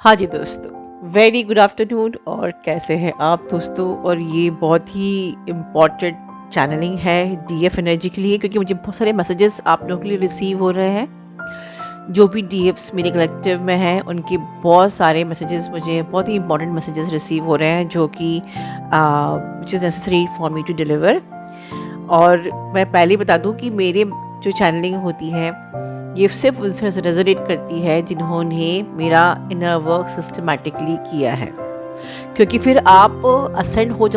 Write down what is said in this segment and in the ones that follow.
हाँ जी दोस्तों, very good afternoon. और कैसे हैं आप दोस्तों। और ये बहुत ही इम्पॉर्टेंट चैनलिंग है डीएफ एनर्जी के लिए, क्योंकि मुझे बहुत सारे मैसेजेस आप लोगों के लिए रिसीव हो रहे हैं। जो भी डीएफ्स मेरे कलेक्टिव में हैं उनके बहुत सारे मैसेजेस, मुझे बहुत ही इंपॉर्टेंट मैसेजेस रिसीव हो रहे हैं, जो कि which is necessary for me to deliver. और मैं पहले बता दूं कि मेरे जो चैनलिंग होती है ये सिर्फ उनसे रेजोनेट करती है जिन्होंने मेरा इनर वर्क सिस्टमैटिकली किया है, क्योंकि फिर आप असेंड हो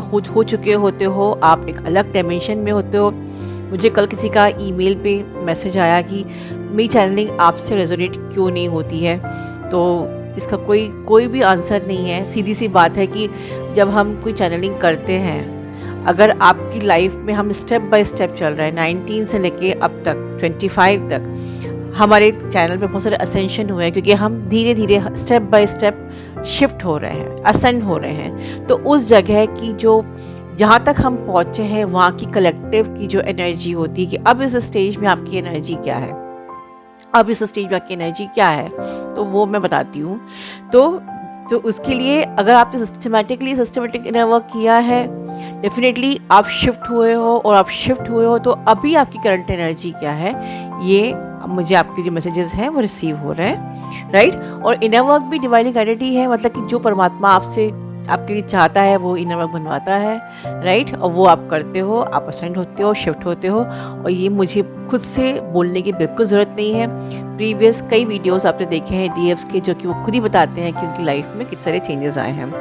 चुके होते हो, आप एक अलग डायमेंशन में होते हो। मुझे कल किसी का ईमेल पे मैसेज आया कि मेरी चैनलिंग आपसे रेजोनेट क्यों नहीं होती है। तो इसका कोई भी आंसर नहीं है। सीधी सी बात है कि जब हम कोई चैनलिंग करते हैं, अगर आपकी लाइफ में हम स्टेप बाय स्टेप चल रहे हैं 19 से लेके अब तक 25 तक, हमारे चैनल पे बहुत सारे असेंशन हुए हैं, क्योंकि हम धीरे धीरे स्टेप बाय स्टेप शिफ्ट हो रहे हैं, असेंड हो रहे हैं। तो उस जगह की जो जहाँ तक हम पहुँचे हैं वहाँ की कलेक्टिव की जो एनर्जी होती है कि अब इस स्टेज में आपकी एनर्जी क्या है, अब इस स्टेज में आपकी एनर्जी क्या है, तो वो मैं बताती हूँ। तो उसके लिए अगर आपने सिस्टमेटिक इनर वर्क किया है, डेफिनेटली आप शिफ्ट हुए हो, और आप शिफ्ट हुए हो तो अभी आपकी करंट एनर्जी क्या है, ये मुझे आपके जो मैसेजेस हैं वो रिसीव हो रहे हैं, राइट। और इनर वर्क भी डिवाइनली गाइडेड ही है, मतलब कि जो परमात्मा आपसे आपके लिए चाहता है वो इनर वर्क बनवाता है, राइट। और वो आप करते हो, आप असेंड होते हो, शिफ्ट होते हो। और ये मुझे खुद से बोलने की बिल्कुल ज़रूरत नहीं है। प्रीवियस कई वीडियोस आपने देखे हैं डीएफ्स के, जो कि वो खुद ही बताते हैं कि उनकी लाइफ में कितने सारे चेंजेस आए हैं।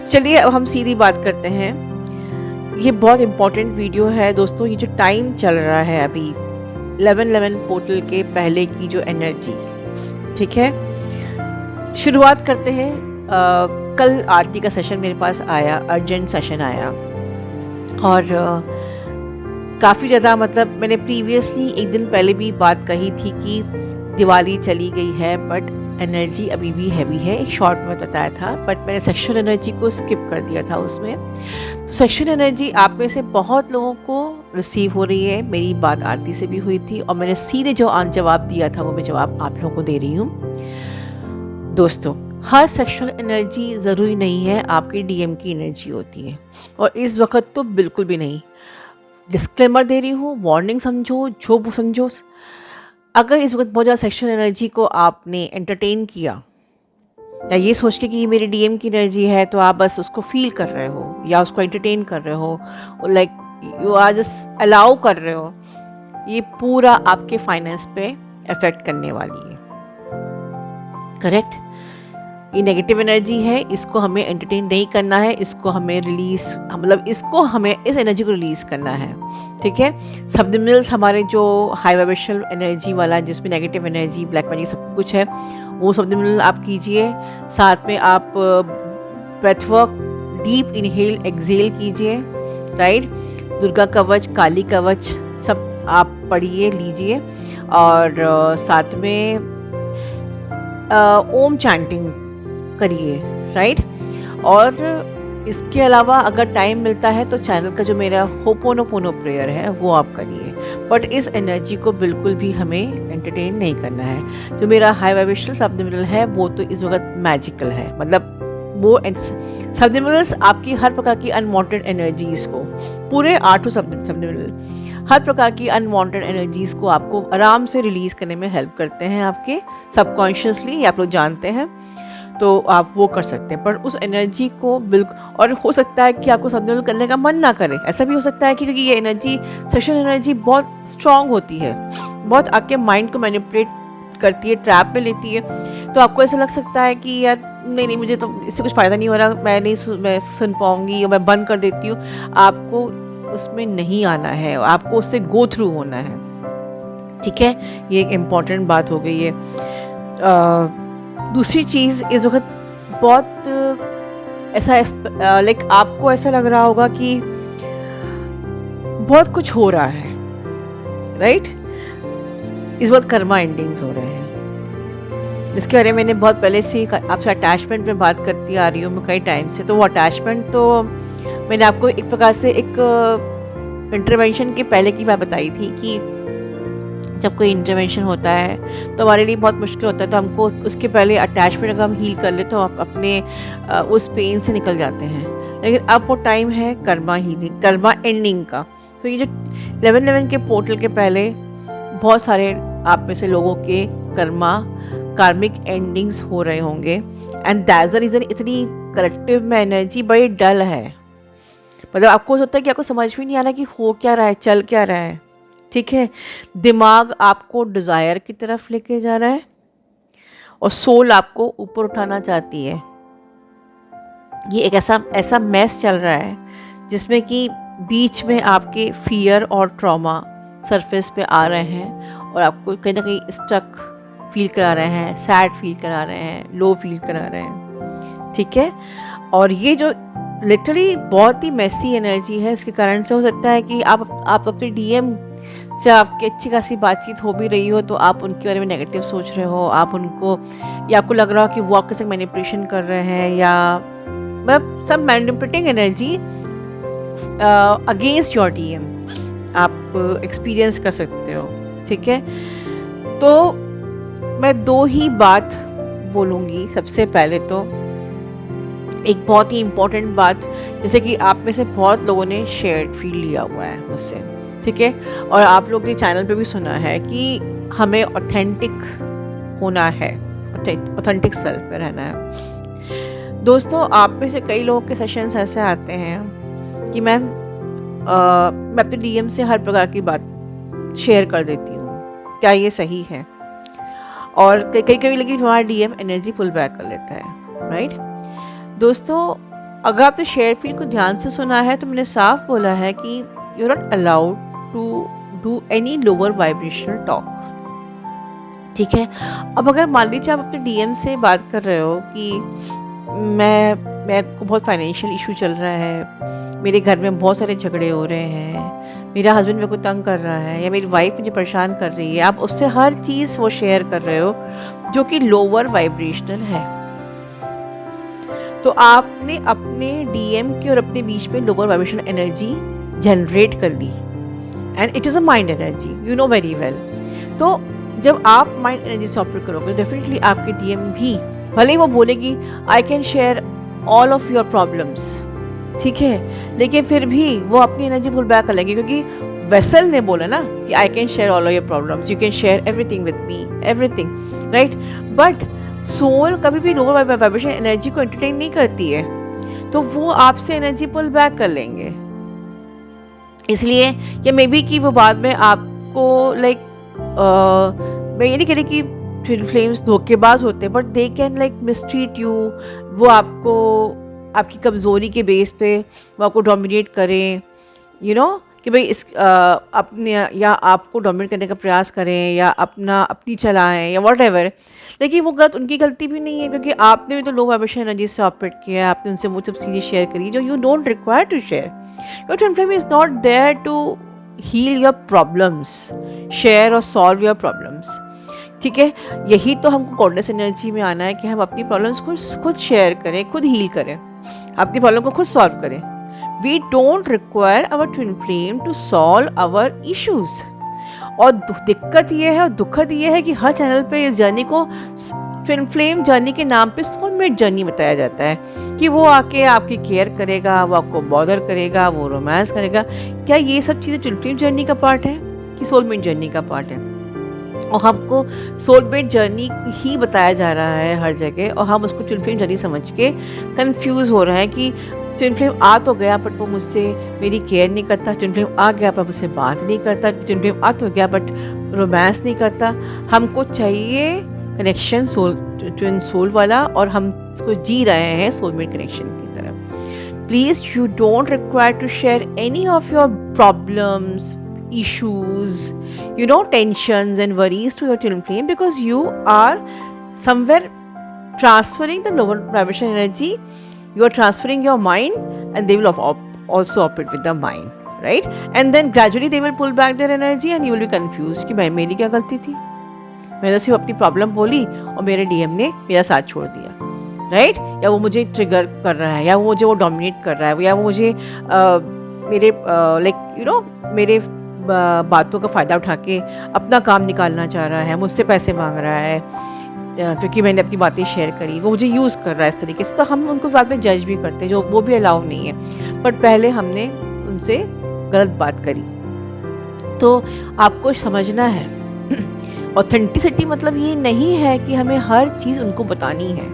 चलिए अब हम सीधी बात करते हैं। ये बहुत इंपॉर्टेंट वीडियो है दोस्तों। ये जो टाइम चल रहा है अभी 11/11 पोर्टल के पहले की जो एनर्जी, ठीक है। शुरुआत करते हैं। कल आरती का सेशन मेरे पास आया, अर्जेंट सेशन आया, और काफ़ी ज़्यादा, मतलब मैंने प्रीवियसली एक दिन पहले भी बात कही थी कि दिवाली चली गई है बट एनर्जी अभी भी हैवी है, एक शॉर्ट में बताया था, बट मैंने सेक्शुअल एनर्जी को स्किप कर दिया था उसमें। तो सेक्शुअल एनर्जी आप में से बहुत लोगों को रिसीव हो रही है। मेरी बात आरती से भी हुई थी, और मैंने सीधे जो जवाब दिया था वो मैं जवाब आप लोगों को दे रही हूँ। दोस्तों, हर सेक्शुअल एनर्जी ज़रूरी नहीं है आपकी डीएम की एनर्जी होती है, और इस वक्त तो बिल्कुल भी नहीं। डिस्क्लेमर दे रही हूँ, वार्निंग समझो, जो समझो। अगर इस वक्त बहुत ज़्यादा सेक्शुअल एनर्जी को आपने एंटरटेन किया, या ये सोच के कि ये मेरी डीएम की एनर्जी है, तो आप बस उसको फील कर रहे हो या उसको एंटरटेन कर रहे हो, like you are just allow कर रहे हो, ये पूरा आपके फाइनेंस पे इफेक्ट करने वाली है, करेक्ट। ये नेगेटिव एनर्जी है, इसको हमें एंटरटेन नहीं करना है, इसको हमें रिलीज, मतलब इसको हमें इस एनर्जी को रिलीज करना है, ठीक है। सब्लिमिनल्स हमारे जो हाई वाइब्रेशनल एनर्जी वाला, जिसमें नेगेटिव एनर्जी, ब्लैक मैजिक सब कुछ है, वो सब्लिमिनल आप कीजिए। साथ में आप breath work, deep inhale exhale कीजिए, राइट। दुर्गा कवच, काली कवच सब आप पढ़िए, लीजिए। और साथ में ओम चैंटिंग करिए, राइट। और इसके अलावा अगर टाइम मिलता है तो चैनल का जो मेरा होपोनोपोनो प्रेयर है वो आप करिए, बट इस एनर्जी को बिल्कुल भी हमें एंटरटेन नहीं करना है। जो मेरा हाई वाइब्रेशनल सब्लिमिनल है वो तो इस वक्त मैजिकल है, मतलब वो सब्लिमिनल्स आपकी हर प्रकार की अनवांटेड एनर्जीज को, पूरे 8 सब्लिमिनल हर प्रकार की अनवांटेड एनर्जीज को आपको आराम से रिलीज करने में हेल्प करते हैं, आपके सबकॉन्शियसली, आप लोग जानते हैं, तो आप वो कर सकते हैं। पर उस एनर्जी को बिल्कुल, और हो सकता है कि आपको सब्लिमिनल करने का मन ना करे, ऐसा भी हो सकता है कि क्योंकि ये एनर्जी, सेक्शुअल एनर्जी बहुत स्ट्रांग होती है, बहुत आपके माइंड को मैनिपुलेट करती है, ट्रैप में लेती है। तो आपको ऐसा लग सकता है कि यार नहीं, मुझे तो इससे कुछ फ़ायदा नहीं हो रहा, मैं सुन पाऊँगी, और मैं बंद कर देती हूँ। आपको उसमें नहीं आना है, आपको उससे गो थ्रू होना है, ठीक है। ये एक इम्पॉर्टेंट बात हो गई है। दूसरी चीज़, इस वक्त बहुत ऐसा लाइक आपको ऐसा लग रहा होगा कि बहुत कुछ हो रहा है, राइट। इस वक्त कर्मा एंडिंग्स हो रहे हैं, जिसके बारे में मैंने बहुत पहले से आपसे अटैचमेंट में बात करती आ रही हूँ मैं कई टाइम से। तो वो अटैचमेंट तो मैंने आपको एक प्रकार से एक इंटरवेंशन के पहले की बात बताई थी कि जब कोई इंटरवेंशन होता है तो हमारे लिए बहुत मुश्किल होता है, तो हमको उसके पहले अटैचमेंट अगर हम हील कर ले तो आप अपने उस पेन से निकल जाते हैं। लेकिन अब वो टाइम है कर्मा हीलिंग, कर्मा एंडिंग का। तो ये जो 11/11 के पोर्टल के पहले बहुत सारे आप में से लोगों के कर्मा कार्मिक एंडिंग्स हो रहे होंगे, एंड दैट्स द रीज़न इतनी कलेक्टिव में एनर्जी बड़ी डल है। मतलब आपको होता है कि आपको समझ में नहीं आ रहा कि हो क्या रहा है, चल क्या रहा है। ठीक है, दिमाग आपको डिज़ायर की तरफ लेके जा रहा है और सोल आपको ऊपर उठाना चाहती है। ये एक ऐसा मैस चल रहा है जिसमें कि बीच में आपके फियर और ट्रॉमा सरफेस पे आ रहे हैं और आपको कहीं ना कहीं स्टक फील करा रहे हैं, सैड फील करा रहे हैं, लो फील करा रहे हैं। ठीक है, और ये जो लिटरली बहुत ही मैसी एनर्जी है, इसके कारण से हो सकता है कि आप अपने डीएम से आपकी अच्छी खासी बातचीत हो भी रही हो तो आप उनके बारे में नेगेटिव सोच रहे हो, आप उनको, या आपको लग रहा हो कि वो आपके साथ मैनिपुलेशन कर रहे हैं, या मतलब सब manipulating energy against your DM आप एक्सपीरियंस कर सकते हो। ठीक है, तो मैं दो ही बात बोलूँगी। सबसे पहले तो एक बहुत ही इम्पोर्टेंट बात, जैसे कि आप में से बहुत लोगों ने शेयर फील लिया हुआ है मुझसे, ठीक है, और आप लोग ने चैनल पे भी सुना है कि हमें ऑथेंटिक होना है, ऑथेंटिक सेल्फ में रहना है। दोस्तों, आप में से कई लोगों के सेशंस ऐसे आते हैं कि मैम मैं अपने डीएम से हर प्रकार की बात शेयर कर देती हूँ, क्या ये सही है? और कई कभी लगी हमारा डीएम एनर्जी पुल बैक कर लेता है, राइट? दोस्तों, अगर आपने शेयर फील को ध्यान से सुना है तो मैंने साफ बोला है कि you are not allowed to do any lower vibrational talk. ठीक है, अब अगर मान लीजिए आप अपने डीएम से बात कर रहे हो कि मैं को बहुत फाइनेंशियल इशू चल रहा है, मेरे घर में बहुत सारे झगड़े हो रहे हैं, मेरा हस्बैंड मेरे को तंग कर रहा है, या मेरी वाइफ मुझे परेशान कर रही है, आप उससे हर चीज़ वो शेयर कर रहे हो जो कि लोअर वाइब्रेशनल है, तो आपने अपने डीएम के और अपने बीच में लोअर वाइब्रेशनल एनर्जी जनरेट कर ली, and it is a mind energy, you know very well. तो जब आप माइंड एनर्जी से ऑपरेट करोगे, डेफिनेटली आपके डीएम भी, भले ही वो बोलेगी I can share all of your problems, ठीक है, लेकिन फिर भी वो अपनी एनर्जी पुल बैक कर लेंगे, क्योंकि वेसल ने बोला ना कि I can share all of your problems, you can share everything with me, everything, right? But soul कभी भी लोअर वाइब्रेशन एनर्जी को एंटरटेन नहीं करती है, तो वो आपसे एनर्जी पुल बैक कर लेंगे। इसलिए या मे बी कि वो बाद में आपको लाइक मैं ये नहीं कह रही कि ट्विन फ्लेम्स धोखेबाज होते हैं, but they can like mistreat you. वो आपको आपकी कमज़ोरी के बेस पे वो आपको डोमिनेट करें, यू नो, कि भाई इस अपने या आपको डोमिनेट करने का प्रयास करें या अपनी चलाएं या वॉट एवर। लेकिन वो गलत उनकी गलती भी नहीं है, क्योंकि आपने भी तो लो वाइब्रेशन एनर्जी से ऑपरेट किया है, आपने उनसे वो सब चीज़ें शेयर करी जो you don't require to share. Your twin flame is not there to heal your problems, share और सॉल्व योर प्रॉब्लम्स। ठीक है, यही तो हमको गॉडनेस एनर्जी में आना है कि हम अपनी प्रॉब्लम्स को खुद शेयर करें, खुद हील करें, अपनी प्रॉब्लम को खुद सॉल्व करें। We don't require our twin flame to solve our issues। और दिक्कत ये है और दुखद ये है कि हर चैनल पे इस जर्नी को ट्विन फ्लेम जर्नी के नाम पे सोलमेट जर्नी बताया जाता है कि वो आके आपकी केयर करेगा, वो आपको बॉदर करेगा, वो रोमांस करेगा। क्या ये सब चीज़ें ट्विन फ्लेम जर्नी का पार्ट है कि सोलमेट जर्नी का पार्ट है? और हमको सोलमेट जर्नी ही बताया जा रहा है हर जगह, और हम उसको ट्विन फ्लेम जर्नी समझ के कंफ्यूज हो रहे हैं कि ट्विन फ्लेम आ तो गया बट वो मुझसे मेरी केयर नहीं करता, ट्विन फ्लेम आ गया पर मुझसे बात नहीं करता, ट्विन फ्लेम आ तो गया बट रोमांस नहीं करता। हमको चाहिए कनेक्शन सोल, ट्विन सोल वाला, और हम इसको जी रहे हैं सोलमेट कनेक्शन की तरफ। Please, you don't require to share any of your problems, issues, you know, tensions and worries to your twin flame, because you are somewhere transferring the lower vibration energy. You are transferring your mind, and they will also operate with the mind, right? And then gradually they will pull back their energy and you will be confused कि भाई मेरी क्या गलती थी, मैंने सिर्फ अपनी problem बोली और मेरे डीएम ने मेरा साथ छोड़ दिया, राइट? या वो मुझे ट्रिगर कर रहा है, या वो मुझे वो डोमिनेट कर रहा है, या वो मुझे मेरे लाइक यू नो मेरे बातों का फ़ायदा उठा के अपना काम निकालना चाह रहा है, मुझसे पैसे मांग रहा है क्योंकि मैंने अपनी बातें शेयर करी, वो मुझे यूज़ कर रहा है इस तरीके से, तो हम उनको बाद में जज भी करते हैं, जो वो भी अलाउ नहीं है। बट पहले हमने उनसे गलत बात करी। तो आपको समझना है ऑथेंटिसिटी मतलब ये नहीं है कि हमें हर चीज़ उनको बतानी है,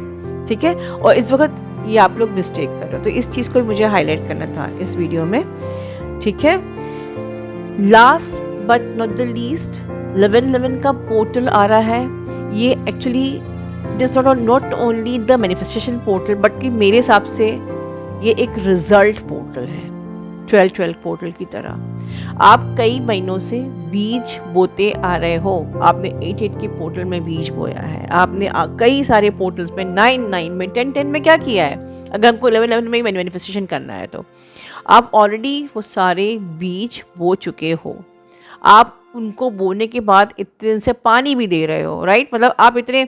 ठीक है। और इस वक्त ये आप लोग मिस्टेक कर रहे हो, तो इस चीज़ को मुझे हाईलाइट करना था इस वीडियो में, ठीक है। Last but not the least, live in live का पोर्टल आ रहा है। ये actually it not only the manifestation portal, बल्कि मेरे हिसाब से ये एक रिजल्ट पोर्टल है, 12-12 पोर्टल की तरह। आप कई महीनों से बीज बोते आ रहे हो, आपने 8-8 के पोर्टल में बीज बोया है, आपने कई सारे पोर्टल्स में 9-9 में 10-10 में क्या किया है। अगर हमको 11-11 में मैनिफेस्टेशन करना है तो आप ऑलरेडी वो सारे बीज बो चुके हो। आप उनको बोने के बाद इतने दिन से पानी भी दे रहे हो, राइट। मतलब आप इतने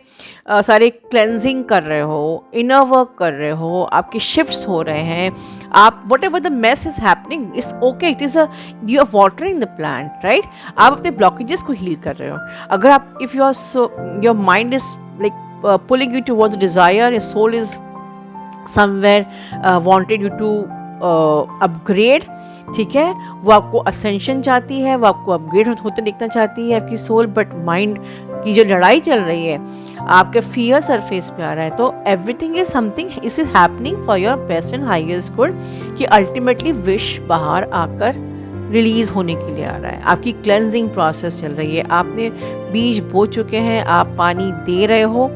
सारे क्लेंजिंग कर रहे हो, इनर वर्क कर रहे हो, आपके शिफ्ट्स हो रहे हैं, आप whatever the mess is happening it's okay, it is you are watering the plant, right. आप अपने ब्लॉकेजेस को हील कर रहे हो। अगर आप if you are your mind is like pulling you towards desire, your soul is somewhere wanted you to upgrade, ठीक है, वो आपको असेंशन चाहती है, वो आपको अपग्रेड होते देखना चाहती है आपकी सोल। बट माइंड की जो लड़ाई चल रही है, आपके फियर सरफेस पे आ रहा है, तो everything is something is happening for your best and highest good, कि अल्टीमेटली विश बाहर आकर रिलीज होने के लिए आ रहा है। आपकी क्लेंजिंग प्रोसेस चल रही है, आपने बीज बो चुके हैं, आप पानी दे रहे हो।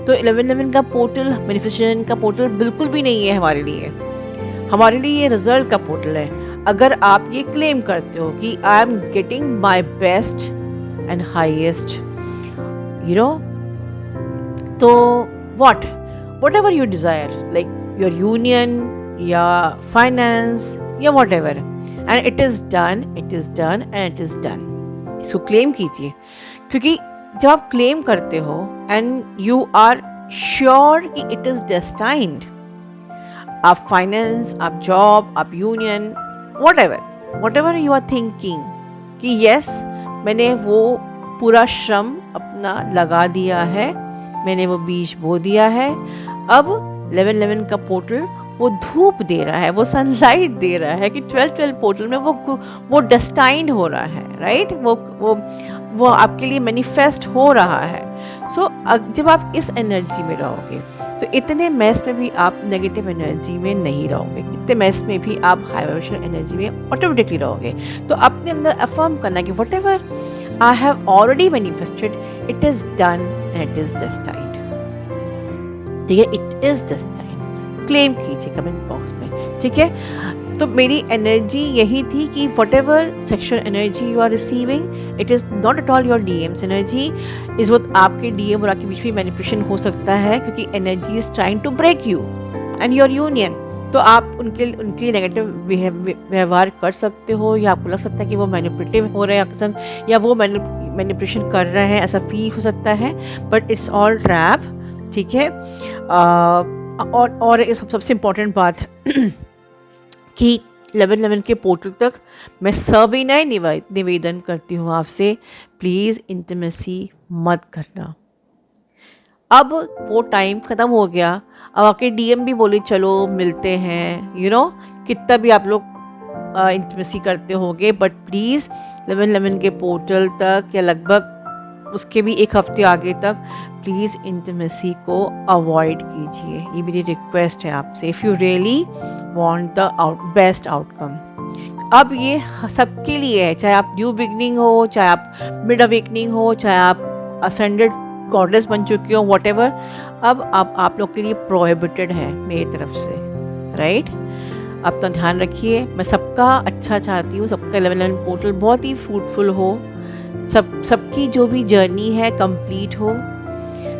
तो 11-11 का पोर्टल, मैनिफेस्टेशन का पोर्टल बिल्कुल भी नहीं है हमारे लिए। हमारे लिए ये रिजल्ट का पोर्टल है। अगर आप ये क्लेम करते हो कि I am getting my best and highest, you know, तो whatever you desire, like your union या फाइनेंस या whatever, and it is done and it is done. इसको क्लेम कीजिए, क्योंकि जब आप क्लेम करते हो एंड यू आर श्योर कि इट इज़ डेस्टाइन्ड, आप फाइनेंस, आप जॉब, आप union, whatever you are thinking कि यस मैंने वो पूरा श्रम अपना लगा दिया है, मैंने वो बीज बो दिया है, अब 11-11 का पोर्टल वो धूप दे रहा है, वो सनलाइट दे रहा है कि 12-12 पोर्टल में वो डेस्टाइंड हो रहा है, राइट। वो आपके लिए मैनिफेस्ट हो रहा है। सो जब आप इस एनर्जी में रहोगे तो इतने मैस में भी आप नेगेटिव एनर्जी में नहीं रहोगे, इतने मैस में भी आप हाई वाइब्रेशनल एनर्जी में ऑटोमेटिकली रहोगे। तो अपने अंदर अफर्म करना कि whatever I have already manifested, it is done and it is destined, ठीक है, इट इज़ डेस्टाइन्ड। क्लेम कीजिए कमेंट बॉक्स में, ठीक है। तो मेरी एनर्जी यही थी कि whatever sexual energy you are receiving, it is not at all your DMs energy, इस वक्त आपके डीएम और आपके बीच में मैनिपुलेशन हो सकता है, क्योंकि energy is trying to break you and your union. तो आप उनके लिए नेगेटिव व्यवहार कर सकते हो, या आपको लग सकता है कि वो मैनिपुलेटिव हो रहे हैं अक्सर, या वो मैनिपुलेशन कर रहे हैं, ऐसा फील हो सकता है। बट इट्स ऑल ट्रैप, ठीक है। और सबसे इम्पोर्टेंट बात कि 11-11 के पोर्टल तक मैं सविनय निवेदन करती हूँ आपसे, प्लीज़ इंटीमेसी मत करना। अब वो टाइम ख़त्म हो गया। अब आपके डीएम भी बोले चलो मिलते हैं, यू नो, कितना भी आप लोग इंटीमेसी करते होगे, बट प्लीज़ 11-11 के पोर्टल तक या लगभग उसके भी एक हफ्ते आगे तक प्लीज़ इंटीमेसी को अवॉइड कीजिए। ये मेरी रिक्वेस्ट है आपसे, if you really want the best outcome. अब ये सबके लिए है, चाहे आप न्यू बिगनिंग हो, चाहे आप मिड अवेकनिंग हो, चाहे आप असेंडेड गॉडेस बन चुके हो, वॉट एवर, अब आप लोग के लिए प्रोहिबिटेड है मेरी तरफ से, राइट। अब तो ध्यान रखिए, मैं सबका अच्छा चाहती हूँ, सबका 11-11 पोर्टल बहुत ही फ्रूटफुल हो, सबकी जो भी जर्नी है कंप्लीट हो,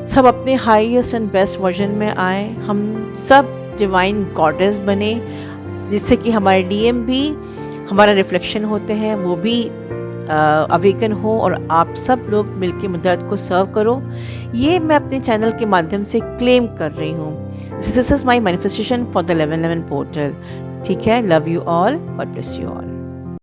सब अपने हाईएस्ट एंड बेस्ट वर्जन में आए, हम सब डिवाइन गॉडेस बने, जिससे कि हमारे डीएम भी हमारा रिफ्लेक्शन होते हैं, वो भी अवेकन हो, और आप सब लोग मिलके मदद को सर्व करो। ये मैं अपने चैनल के माध्यम से क्लेम कर रही हूँ। This is my manifestation for the 11-11 portal, ठीक है। Love you all, God bless you all.